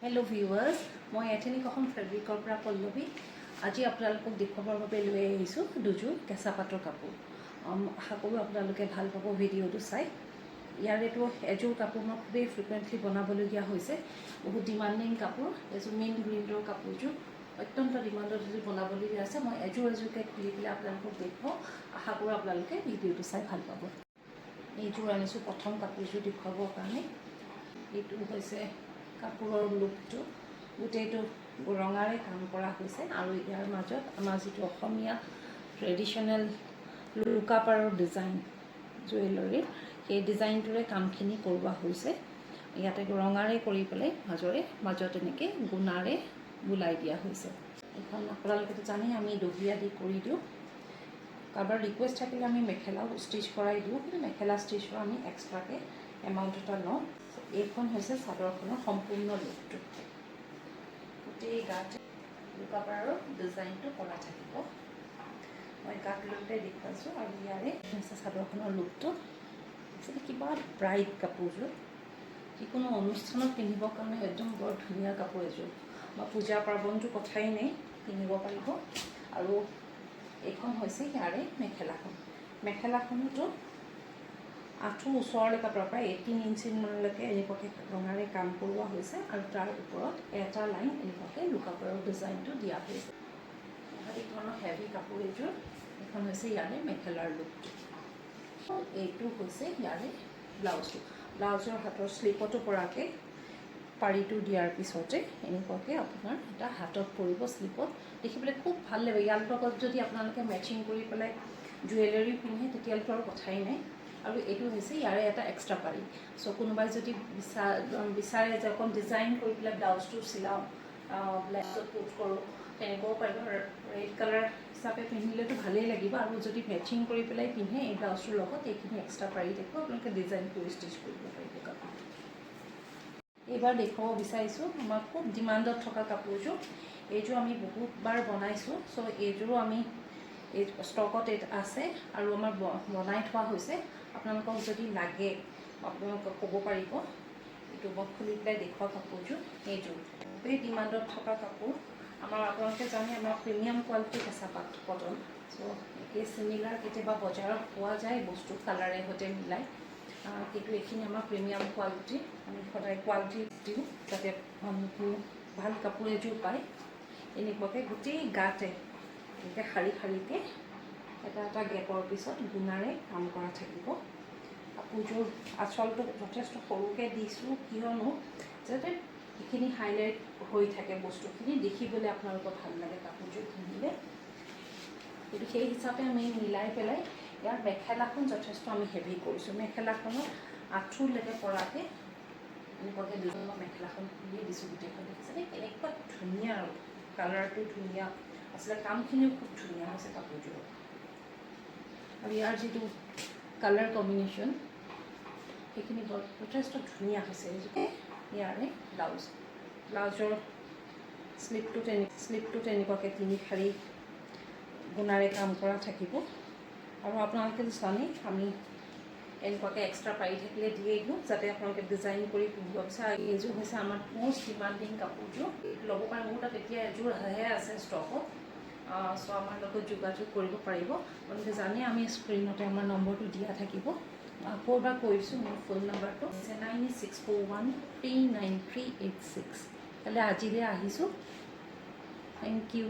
Hello' viewers, মই ethnic Assam ফেব্ৰিকৰ পৰা পল্লৱী। আজি আপোনালোকক দেখুৱাবৰ বাবে লৈ আহিছোঁ দুযোৰ কেঁচা পাটৰ কাপোৰ। আশা কৰোঁ আপোনালোকে ভাল পাব ভিডিঅ'টো চাই। ইয়াৰেতো এযোৰ কাপোৰ মই খুবেই ফ্ৰিকুৱেণ্টলি বনাবলগীয়া হৈছে। বহুত ডিমাণ্ডিং কাপোৰ। এযোৰ মেইন গ্ৰীণৰ কাপোৰযোৰ অত্যন্ত ডিমাণ্ডত এযোৰ বনাবলগীয়া আছে। মই এযোৰকৈ খুলি পেলাই আপোনালোকক দেখুৱাওঁ। আশা কৰোঁ আপোনালোকে ভিডিঅ'টো চাই ভাল পাব। এইযোৰ আনিছোঁ প্ৰথম কাপোৰযোৰ দেখুৱাবৰ কাৰণে। এইটো হৈছে কাপোৰৰ লুকটো, গোটেইটো ৰঙাৰে কাম কৰা হৈছে আৰু ইয়াৰ মাজত আমাৰ যিটো অসমীয়া ট্ৰেডিশ্যনেল লুকাপাৰৰ ডিজাইন জুৱেলাৰীৰ, সেই ডিজাইনটোৰে কামখিনি কৰোৱা হৈছে। ইয়াতে ৰঙাৰে কৰি পেলাই মাজত এনেকৈ গুণাৰে বোলাই দিয়া হৈছে। এইখন আপোনালোকেতো জানেই আমি দহিয়া দি কৰি দিওঁ। কাৰোবাৰ ৰিকুৱেষ্ট থাকিলে আমি মেখেলাও ষ্টিচ কৰাই দিওঁ, কিন্তু মেখেলা ষ্টিচৰ আমি এক্সট্ৰাকৈ এমাউণ্ট এটা লওঁ। এইখন হৈছে চাদৰখনৰ সম্পূৰ্ণ লুকটো। গোটেই গাত লুকাপাৰৰ ডিজাইনটো কৰা থাকিব। মই গাত লৈ পেলাই দেখুৱাইছোঁ আৰু ইয়াৰে হৈছে চাদৰখনৰ লুকটো। কিবা ব্ৰাইট কাপোৰযোৰ, যিকোনো অনুষ্ঠানত পিন্ধিবৰ কাৰণে একদম বৰ ধুনীয়া কাপোৰ এযোৰ, বা পূজা পাৰ্বণটো কথাই নাই, পিন্ধিব পাৰিব। আৰু এইখন হৈছে ইয়াৰে মেখেলাখন। মেখেলাখনতো আঁঠু ওচৰলৈকে প্ৰায় 18 ইঞ্চিমানলৈকে এনেকুৱাকৈ ৰঙাৰে কাম কৰোৱা হৈছে আৰু তাৰ ওপৰত এটা লাইন এনেকুৱাকৈ লুকাপাৰৰ ডিজাইনটো দিয়া হৈছে। এই ধৰণৰ হেভি কাপোৰ এযোৰ। এইখন হৈছে ইয়াৰে মেখেলাৰ লুকটো। এইটো হৈছে ইয়াৰে ব্লাউজটো। ব্লাউজৰ হাতৰ শ্লিপতো পৰাকৈ পাৰিটো দিয়াৰ পিছতে এনেকুৱাকৈ আপোনাৰ এটা হাতত পৰিব শ্লিপত। দেখিবলৈ খুব ভাল লাগিব। ইয়াৰ লগত যদি আপোনালোকে মেচিং কৰি পেলাই জুৱেলাৰী পিন্ধে তেতিয়াহ'লেতো আৰু কথাই নাই। আৰু এইটো হৈছে ইয়াৰে এটা এক্সট্ৰা পাৰি। চ' কোনোবাই যদি বিচাৰে যে অকণ ডিজাইন কৰি পেলাই ব্লাউজটো চিলাওঁ, ব্লাউজত পুট কৰোঁ, তেনেকুৱাও পাৰিব। ৰেড কালাৰ হিচাপে পিন্ধিলেতো ভালেই লাগিব, আৰু যদি মেচিং কৰি পেলাই পিন্ধে এই ব্লাউজটোৰ লগত এইখিনি এক্সট্ৰা পাৰি থাকিব, আপোনালোকে ডিজাইন কৰি ষ্টিচ কৰিব পাৰিব কাপোৰ। এইবাৰ দেখুৱাব বিচাৰিছোঁ আমাৰ খুব ডিমাণ্ডত থকা কাপোৰযোৰ। এইযোৰ আমি বহুতবাৰ বনাইছোঁ। চ' এইযোৰো আমি এই ষ্টকত আছে আৰু আমাৰ বনাই থোৱা হৈছে। আপোনালোকক যদি লাগে আপোনালোকক ক'ব পাৰিব। এইটো মই খুলি পেলাই দেখুওৱা কাপোৰযোৰ। এইযোৰ খুবেই ডিমাণ্ডত থকা কাপোৰ। আপোনালোকে জানে আমাৰ প্ৰিমিয়াম কোৱালিটি কেঁচা পাট কটন। চ' এই চিমিলাৰ কেতিয়াবা বজাৰত পোৱা যায় বস্তু কালাৰে সৈতে মিলাই, কিন্তু এইখিনি আমাৰ প্ৰিমিয়াম কোৱালিটি। আমি সদায় কোৱালিটি দিওঁ যাতে মানুহবোৰ ভাল কাপোৰ এযোৰ পায়। এনেকুৱাকৈ গোটেই গাতে এনেকৈ শাৰী শাৰীকৈ এটা এটা গেপৰ পিছত গুণাৰে কাম কৰা থাকিব। কাপোৰযোৰ আঁচলটো যথেষ্ট সৰুকৈ দিছোঁ, কিয়নো যাতে এইখিনি হাইলাইট হৈ থাকে, বস্তুখিনি দেখিবলৈ আপোনালোকৰ ভাল লাগে কাপোৰযোৰ পিন্ধিলে। কিন্তু সেই হিচাপে আমি মিলাই পেলাই ইয়াৰ মেখেলাখন যথেষ্ট আমি হেভি কৰিছোঁ। মেখেলাখনত আঁঠুলৈকে পৰাকৈ এনেকুৱাকৈ ডিজাইনৰ মেখেলাখন খুলিয়ে দিছোঁ গোটেইখন। দেখিছেনে কেনেকুৱা ধুনীয়া, আৰু কালাৰটো ধুনীয়া আচলতে, কামখিনিও খুব ধুনীয়া হৈছে কাপোৰযোৰত। আৰু ইয়াৰ যিটো কালাৰ কম্বিনেশ্যন সেইখিনি যথেষ্ট ধুনীয়া হৈছে। ইয়াৰে ব্লাউজৰ শ্লিপটো তেনেকুৱাকৈ 3 শাৰী গুণাৰে কাম কৰা থাকিব। আৰু আপোনালোকে জানে আমি এনেকুৱাকৈ এক্সট্ৰা পাৰি থাকিলে দিয়ে দিওঁ, যাতে আপোনালোকে ডিজাইন কৰি পিন্ধিব বিচাৰে। এইযোৰ হৈছে আমাৰ মষ্ট ডিমাণ্ডিং কাপোৰযোৰ। ল'ব পাৰে, মোৰ তাত এতিয়া এযোৰহে আছে ষ্টকত। চ' আমাৰ লগত যোগাযোগ কৰিব পাৰিব। আপোনালোকে জানে আমি স্ক্ৰীণতে আমাৰ নম্বৰটো দিয়া থাকিব। আকৌ এবাৰ কৈছোঁ, মোৰ ফোন নম্বৰটো হৈছে 9641393886। কাইলৈ আজিলৈ আহিছোঁ। Thank U.